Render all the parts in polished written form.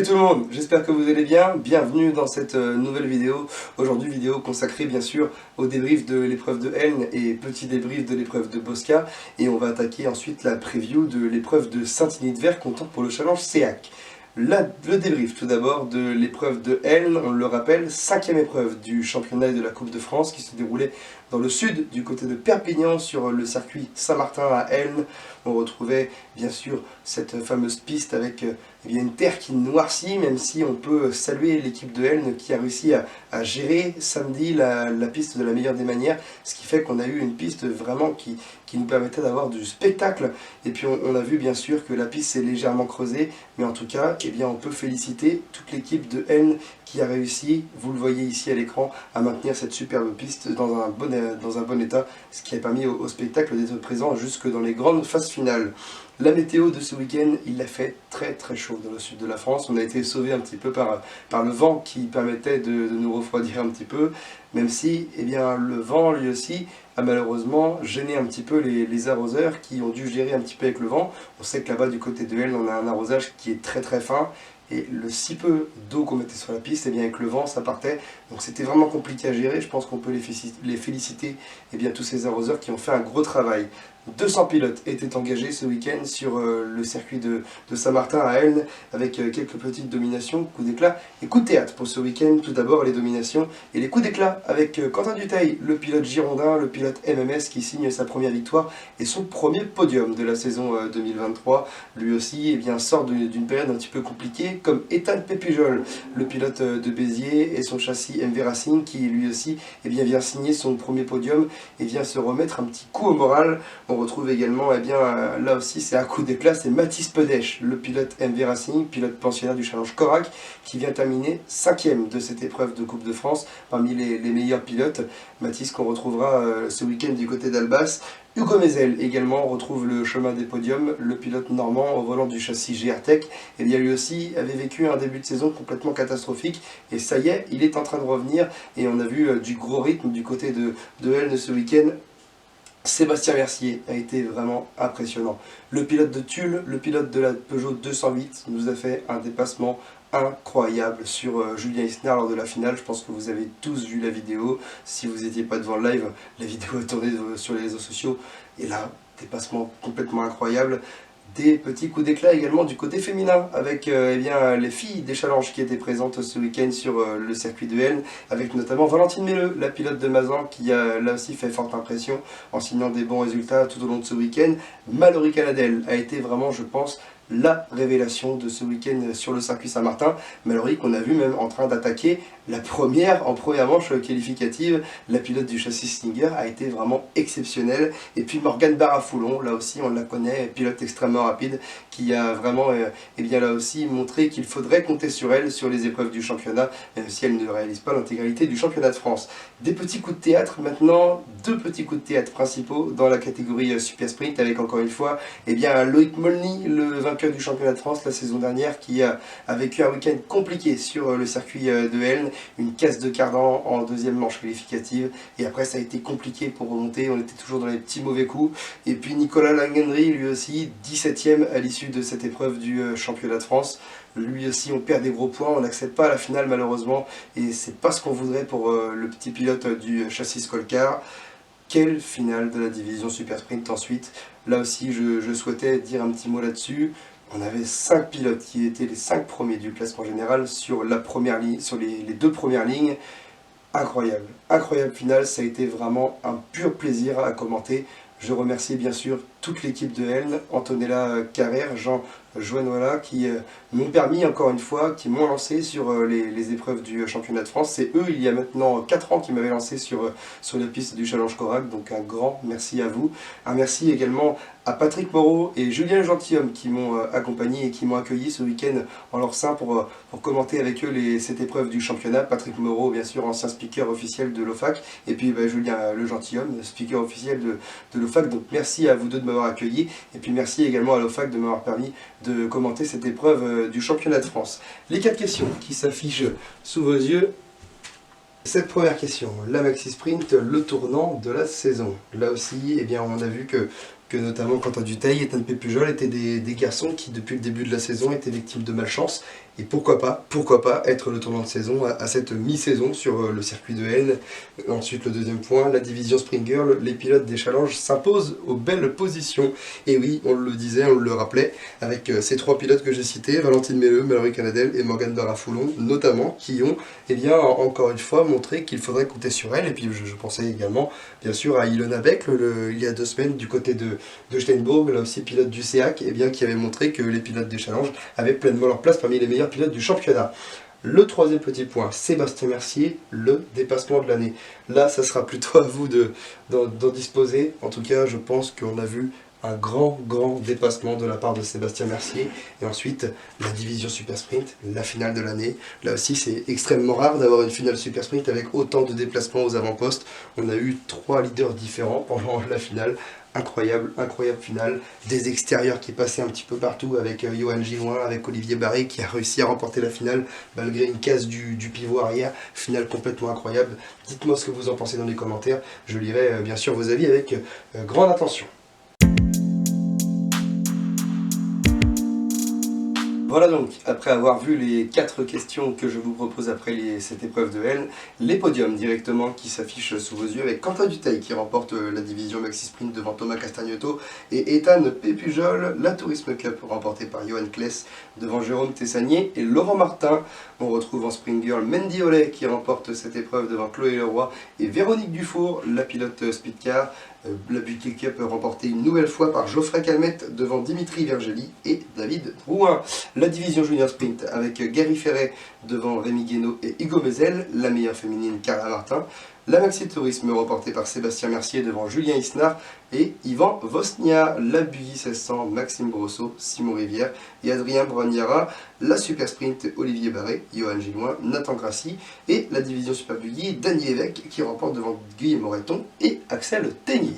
Salut tout le monde, j'espère que vous allez bien, bienvenue dans cette nouvelle vidéo. Aujourd'hui vidéo consacrée bien sûr au débrief de l'épreuve de Helne et petit débrief de l'épreuve de Bosca. Et on va attaquer ensuite la preview de l'épreuve de Saint-Igny-de-Verre comptant pour le challenge SEAC. Le débrief tout d'abord de l'épreuve de Helne, on le rappelle, 5e épreuve du championnat et de la Coupe de France qui se déroulait dans le sud, du côté de Perpignan, sur le circuit Saint-Martin à Helne. On retrouvait bien sûr cette fameuse piste avec une terre qui noircit, même si on peut saluer l'équipe de Helne qui a réussi à gérer samedi la piste de la meilleure des manières, ce qui fait qu'on a eu une piste vraiment qui nous permettait d'avoir du spectacle. Et puis on a vu bien sûr que la piste s'est légèrement creusée, mais en tout cas, on peut féliciter toute l'équipe de Helne qui a réussi, vous le voyez ici à l'écran, à maintenir cette superbe piste dans un bon état, ce qui a permis au spectacle d'être présent jusque dans les grandes phases finales. La météo de ce week-end, il a fait très très chaud dans le sud de la France. On a été sauvé un petit peu par le vent qui permettait de nous refroidir un petit peu, même si le vent lui aussi a malheureusement gêné un petit peu les arroseurs qui ont dû gérer un petit peu avec le vent. On sait que là-bas du côté de Helne, on a un arrosage qui est très très fin. Et le si peu d'eau qu'on mettait sur la piste, avec le vent, ça partait. Donc c'était vraiment compliqué à gérer. Je pense qu'on peut les féliciter, tous ces arroseurs qui ont fait un gros travail. 200 pilotes étaient engagés ce week-end sur le circuit de Saint-Martin à Helne, avec quelques petites dominations, coups d'éclat et coups de théâtre pour ce week-end. Tout d'abord les dominations et les coups d'éclat avec Quentin Dutheil, le pilote girondin, le pilote MMS qui signe sa première victoire et son premier podium de la saison 2023. Lui aussi sort d'une période un petit peu compliquée, comme Ethan Pépujol, le pilote de Béziers et son châssis MV Racing qui lui aussi vient signer son premier podium et vient se remettre un petit coup au moral. On retrouve également, là aussi c'est un coup d'éclat, c'est Mathis Pedèche, le pilote MV Racing, pilote pensionnaire du challenge Corac, qui vient terminer 5e de cette épreuve de Coupe de France, parmi les meilleurs pilotes. Mathis qu'on retrouvera ce week-end du côté d'Albas. Hugo Mezel également retrouve le chemin des podiums, le pilote normand au volant du châssis GR-Tech. Lui aussi avait vécu un début de saison complètement catastrophique et ça y est, il est en train de revenir et on a vu du gros rythme du côté de Helne ce week-end. Sébastien Mercier a été vraiment impressionnant. Le pilote de Tulle, le pilote de la Peugeot 208 nous a fait un dépassement incroyable sur Julien Isnard lors de la finale. Je pense que vous avez tous vu la vidéo. Si vous n'étiez pas devant le live, la vidéo est tournée sur les réseaux sociaux. Et là, dépassement complètement incroyable. Des petits coups d'éclat également du côté féminin avec les filles des challenges qui étaient présentes ce week-end sur le circuit de Helne, avec notamment Valentine Melleux, la pilote de Mazan, qui a là aussi fait forte impression en signant des bons résultats tout au long de ce week-end. Mallory Canadel a été vraiment, je pense, la révélation de ce week-end sur le circuit Saint-Martin. Mallory qu'on a vu même en train d'attaquer en première manche qualificative. La pilote du châssis Stinger a été vraiment exceptionnelle. Et puis Morgane Barafoulon, là aussi on la connaît, pilote extrêmement rapide, qui a vraiment là aussi montré qu'il faudrait compter sur elle sur les épreuves du championnat, même si elle ne réalise pas l'intégralité du championnat de France. Des petits coups de théâtre maintenant, 2 petits coups de théâtre principaux dans la catégorie Super Sprint, avec encore une fois Loïc Molny, le vainqueur du championnat de France la saison dernière, qui a vécu un week-end compliqué sur le circuit de Helne, une casse de cardan en deuxième manche qualificative, et après ça a été compliqué pour remonter, on était toujours dans les petits mauvais coups. Et puis Nicolas Langendry, lui aussi 17e à l'issue de cette épreuve du championnat de France. Lui aussi on perd des gros points, on n'accède pas à la finale malheureusement, et c'est pas ce qu'on voudrait pour le petit pilote du châssis Skolkar. Quelle finale de la division Super Sprint ensuite. Là aussi je souhaitais dire un petit mot là-dessus. On avait 5 pilotes qui étaient les 5 premiers du classement général sur la première ligne, sur les 2 premières lignes. Incroyable, incroyable finale, ça a été vraiment un pur plaisir à commenter. Je remercie bien sûr toute l'équipe de Helne, Antonella Carrère, Jean Joannola, qui m'ont permis encore une fois, qui m'ont lancé sur les épreuves du championnat de France. C'est eux, il y a maintenant 4 ans, qui m'avaient lancé sur la piste du Challenge Corac, donc un grand merci à vous. Un merci également à Patrick Moreau et Julien Gentilhomme qui m'ont accompagné et qui m'ont accueilli ce week-end en leur sein pour commenter avec eux cette épreuve du championnat. Patrick Moreau, bien sûr, ancien speaker officiel de l'OFAC, et puis Julien Le Gentilhomme, speaker officiel de l'OFAC. Donc merci à vous deux de m'avoir accueilli, et puis merci également à l'OFAC de m'avoir permis de commenter cette épreuve du championnat de France. Les 4 questions qui s'affichent sous vos yeux. Cette première question, la Maxi Sprint, le tournant de la saison. Là aussi, on a vu que notamment Quentin Dutheil et Ethan Pépujol étaient des garçons qui, depuis le début de la saison, étaient victimes de malchance Et pourquoi pas être le tournant de saison à cette mi-saison sur le circuit de N. Ensuite, le deuxième point, la division Sprint Girl, les pilotes des challenges s'imposent aux belles positions. Et oui, on le disait, on le rappelait, avec ces trois pilotes que j'ai cités, Valentine Melleux, Mallory Canadel et Morgane Barra-Foulon, notamment, qui ont, eh bien, encore une fois, montré qu'il faudrait compter sur elles. Et puis, je pensais également, bien sûr, à Ilona Beck, il y a 2 semaines, du côté de Steinbourg, là aussi pilote du SEAC, eh bien, qui avait montré que les pilotes des challenges avaient pleinement leur place parmi les meilleurs pilote du championnat. Le troisième petit point, Sébastien Mercier, le dépassement de l'année. Là, ça sera plutôt à vous d'en disposer. En tout cas, je pense qu'on a vu un grand dépassement de la part de Sébastien Mercier. Et ensuite, la division Super Sprint, la finale de l'année. Là aussi, c'est extrêmement rare d'avoir une finale Super Sprint avec autant de déplacements aux avant-postes. On a eu 3 leaders différents pendant la finale. Incroyable finale, des extérieurs qui passaient un petit peu partout avec Johan Gilloin, avec Olivier Barré qui a réussi à remporter la finale malgré une casse du pivot arrière, finale complètement incroyable. Dites-moi ce que vous en pensez dans les commentaires, je lirai bien sûr vos avis avec grande attention. Voilà donc, après avoir vu les 4 questions que je vous propose après cette épreuve de L, les podiums directement qui s'affichent sous vos yeux avec Quentin Dutheil qui remporte la division Maxi Sprint devant Thomas Castagnotto et Ethan Pépujol, la Tourisme Cup remportée par Johan Kless devant Jérôme Tessanier et Laurent Martin. On retrouve en Sprint Girl Mendy Oley qui remporte cette épreuve devant Chloé Leroy et Véronique Dufour, la pilote Speedcar. La Buckel Cup remportée une nouvelle fois par Geoffrey Calmette devant Dimitri Vergely et David Drouin. La division Junior Sprint avec Gary Ferret devant Rémi Guénaud et Hugo Mezel, la meilleure féminine Carla Martin. La Maxi Tourisme remportée par Sébastien Mercier devant Julien Isnard et Yvan Vosnia. La Buggy 1600 Maxime Brosseau, Simon Rivière et Adrien Brognara. La Super Sprint Olivier Barré, Johan Gilloin, Nathan Grassi. Et la division Super Buggy Dany Évêque qui remporte devant Guillaume Moreton et Axel Teignier.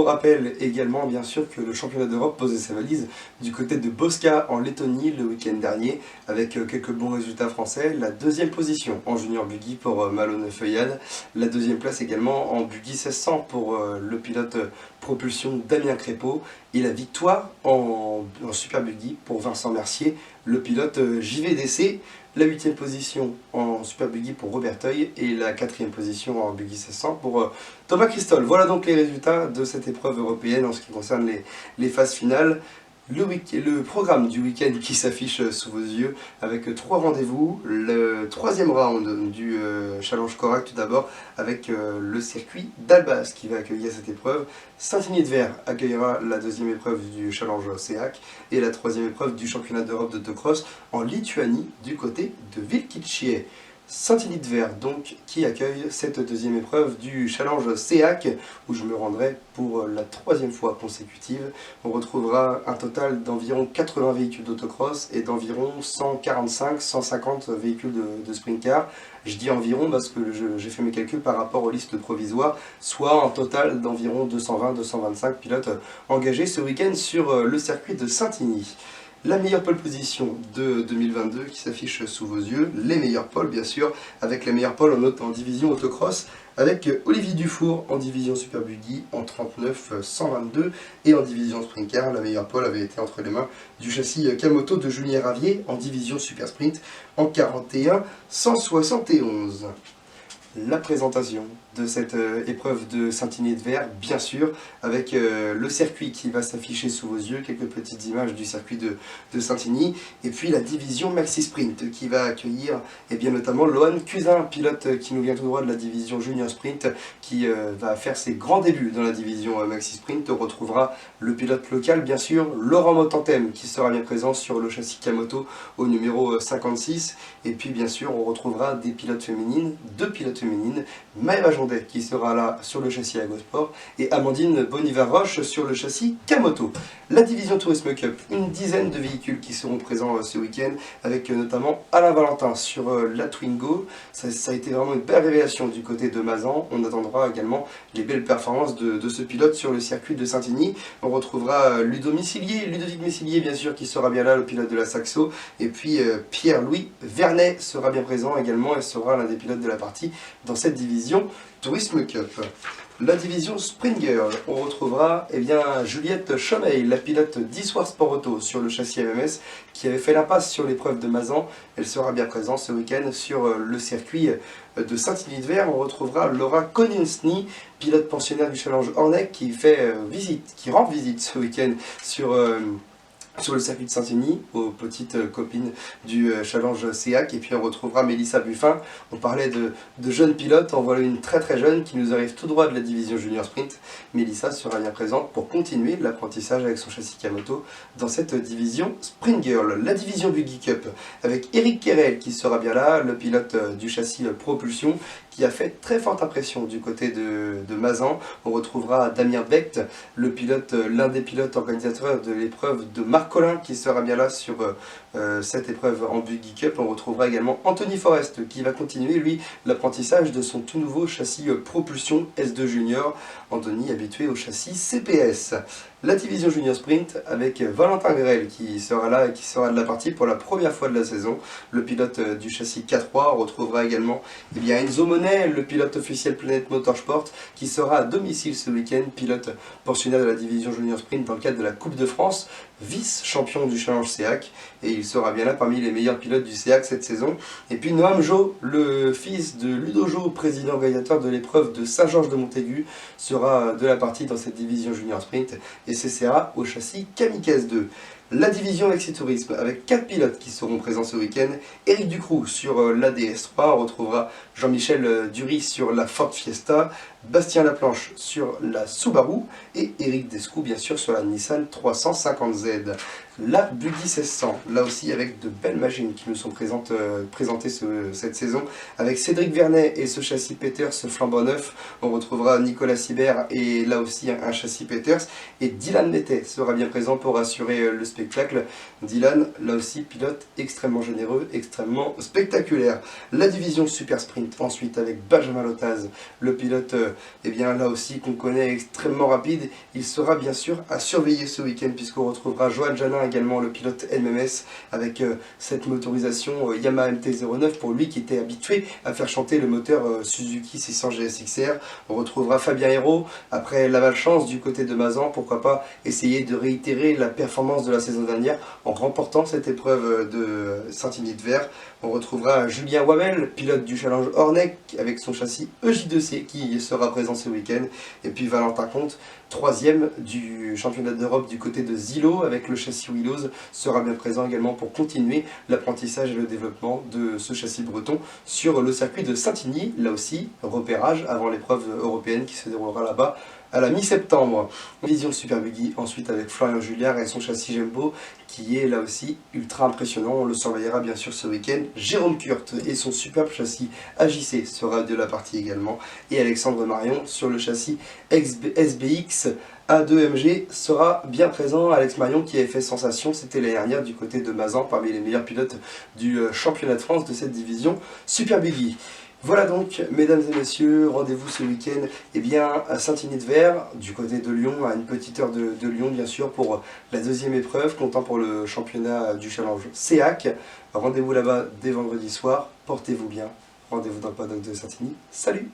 On rappelle également bien sûr que le championnat d'Europe posait ses valises du côté de Bosca en Lettonie le week-end dernier avec quelques bons résultats français. La deuxième position en junior buggy pour Malone Feuillade, la deuxième place également en buggy 1600 pour le pilote propulsion Damien Crépeau et la victoire en super buggy pour Vincent Mercier, le pilote JVDC. La 8e position en Super Buggy pour Robert Teuil et la 4e position en Buggy 1600 pour Thomas Christol. Voilà donc les résultats de cette épreuve européenne en ce qui concerne les phases finales. Le programme du week-end qui s'affiche sous vos yeux avec 3 rendez-vous. Le 3e round du Challenge Corac tout d'abord avec le circuit d'Albaz qui va accueillir cette épreuve. Saint-Igny-de-Vert accueillera la 2e épreuve du Challenge SEAC et la 3e épreuve du championnat d'Europe d'autocross en Lituanie du côté de Vilkitchiai. Saint-Igny-de-Vert donc qui accueille cette 2e épreuve du Challenge SEAC où je me rendrai pour la 3e fois consécutive. On retrouvera un total d'environ 80 véhicules d'autocross et d'environ 145-150 véhicules de sprint car. Je dis environ parce que j'ai fait mes calculs par rapport aux listes provisoires, soit un total d'environ 220-225 pilotes engagés ce week-end sur le circuit de Saint-Igny. La meilleure pole position de 2022 qui s'affiche sous vos yeux, les meilleures poles bien sûr, avec les meilleures poles en division autocross, avec Olivier Dufour en division Super Buggy en 39-122 et en division Sprint Car, la meilleure pole avait été entre les mains du châssis Kamoto de Julien Ravier en division Super Sprint en 41-171. La présentation de cette épreuve de Saint-Igny-de-Vert, bien sûr, avec le circuit qui va s'afficher sous vos yeux, quelques petites images du circuit de Saint-Igny, et puis la division Maxi Sprint qui va accueillir bien notamment Lohan Cusin, pilote qui nous vient tout droit de la division Junior Sprint, qui va faire ses grands débuts dans la division Maxi Sprint. On retrouvera le pilote local, bien sûr, Laurent Motantem, qui sera bien présent sur le châssis Kamoto au numéro 56, et puis bien sûr on retrouvera des pilotes féminines, 2 pilotes féminines, Maëva Jondet qui sera là sur le châssis Agosport et Amandine Bonivar-Roche sur le châssis Kamoto. La division Tourisme Cup, une dizaine de véhicules qui seront présents ce week-end avec notamment Alain Valentin sur la Twingo. Ça a été vraiment une belle révélation du côté de Mazan. On attendra également les belles performances de ce pilote sur le circuit de Saint-Igny. On retrouvera Ludovic Messilier bien sûr qui sera bien là, le pilote de la Saxo, et puis Pierre-Louis Vernet sera bien présent également et sera l'un des pilotes de la partie dans cette division Tourisme Cup. La division Sprint Girl, on retrouvera Juliette Chomey, la pilote d'Issoire Sport Auto sur le châssis MMS qui avait fait l'impasse sur l'épreuve de Mazan. Elle sera bien présente ce week-end sur le circuit de Saint-Igny-de-Vert. On retrouvera Laura Konieczny, pilote pensionnaire du Challenge Hornet qui rend visite ce week-end sur le circuit de Saint-Igny, aux petites copines du Challenge SEAC. Et puis on retrouvera Mélissa Buffin. On parlait de jeunes pilotes, en voilà une très très jeune qui nous arrive tout droit de la division Junior Sprint. Mélissa sera bien présente pour continuer l'apprentissage avec son châssis Kamoto dans cette division Sprint Girl. La division Buggy Cup avec Eric Kerel qui sera bien là, le pilote du châssis Propulsion, qui a fait très forte impression du côté de Mazan. On retrouvera Damien Becht, l'un des pilotes organisateurs de l'épreuve de Marc Collin, qui sera bien là sur cette épreuve en Buggy Cup. On retrouvera également Anthony Forest qui va continuer lui l'apprentissage de son tout nouveau châssis Propulsion S2 Junior. Anthony habitué au châssis CPS. La division Junior Sprint avec Valentin Grel qui sera là et qui sera de la partie pour la première fois de la saison. Le pilote du châssis K3. On retrouvera également Enzo Monet, le pilote officiel Planète Motorsport, qui sera à domicile ce week-end, pilote pensionnaire de la division Junior Sprint dans le cadre de la Coupe de France, vice-champion du Challenge SEAC, et il sera bien là parmi les meilleurs pilotes du SEAC cette saison. Et puis Noam Jo, le fils de Ludo Jo, président organisateur de l'épreuve de Saint-Georges de Montaigu, sera de la partie dans cette division Junior Sprint et s'essaiera au châssis Kamikaze 2. La division Tourisme avec 4 pilotes qui seront présents ce week-end. Eric Ducroux sur l'ADS3, on retrouvera Jean-Michel Dury sur la Ford Fiesta, Bastien Laplanche sur la Subaru et Eric Descou bien sûr sur la Nissan 350Z. La Buggy 1600, là aussi avec de belles machines qui nous sont présentées cette saison, avec Cédric Vernet et ce châssis Peters flambant neuf. On retrouvera Nicolas Sibert et là aussi un châssis Peters, et Dylan Nettet sera bien présent pour assurer le spectacle. Dylan, là aussi pilote extrêmement généreux, extrêmement spectaculaire. La division Super Sprint ensuite avec Benjamin Lotaz, le pilote là aussi qu'on connaît extrêmement rapide. Il sera bien sûr à surveiller ce week-end puisqu'on retrouvera Johan Janin également, le pilote MMS, avec cette motorisation Yamaha MT-09 pour lui qui était habitué à faire chanter le moteur Suzuki 600 GSX-R. On retrouvera Fabien Hérault après la malchance du côté de Mazan. Pourquoi pas essayer de réitérer la performance de la saison dernière en remportant cette épreuve de Saint-Igny-de-Vert. On retrouvera Julien Wamel, pilote du Challenge Hornet avec son châssis EJ2C qui sera présent ce week-end. Et puis Valentin Comte, 3e du championnat d'Europe du côté de Zilo avec le châssis Willows, sera bien présent également pour continuer l'apprentissage et le développement de ce châssis breton sur le circuit de Saint-Igny. Là aussi, repérage avant l'épreuve européenne qui se déroulera là-bas à la mi-septembre. Vision Super Buggy ensuite avec Florian Julliard et son châssis Jumbo qui est là aussi ultra impressionnant. On le surveillera bien sûr ce week-end. Jérôme Kurt et son superbe châssis AJC sera de la partie également, et Alexandre Marion sur le châssis SBX A2MG sera bien présent. Alex Marion qui avait fait sensation, c'était l'année dernière du côté de Mazan, parmi les meilleurs pilotes du championnat de France de cette division Super Buggy. Voilà donc, mesdames et messieurs, rendez-vous ce week-end à Saint-Igny-de-Vert, du côté de Lyon, à une petite heure de Lyon bien sûr, pour la deuxième épreuve, comptant pour le championnat du Challenge SEAC. Rendez-vous là-bas dès vendredi soir, portez-vous bien, rendez-vous dans le paddock de Saint-Igny, salut!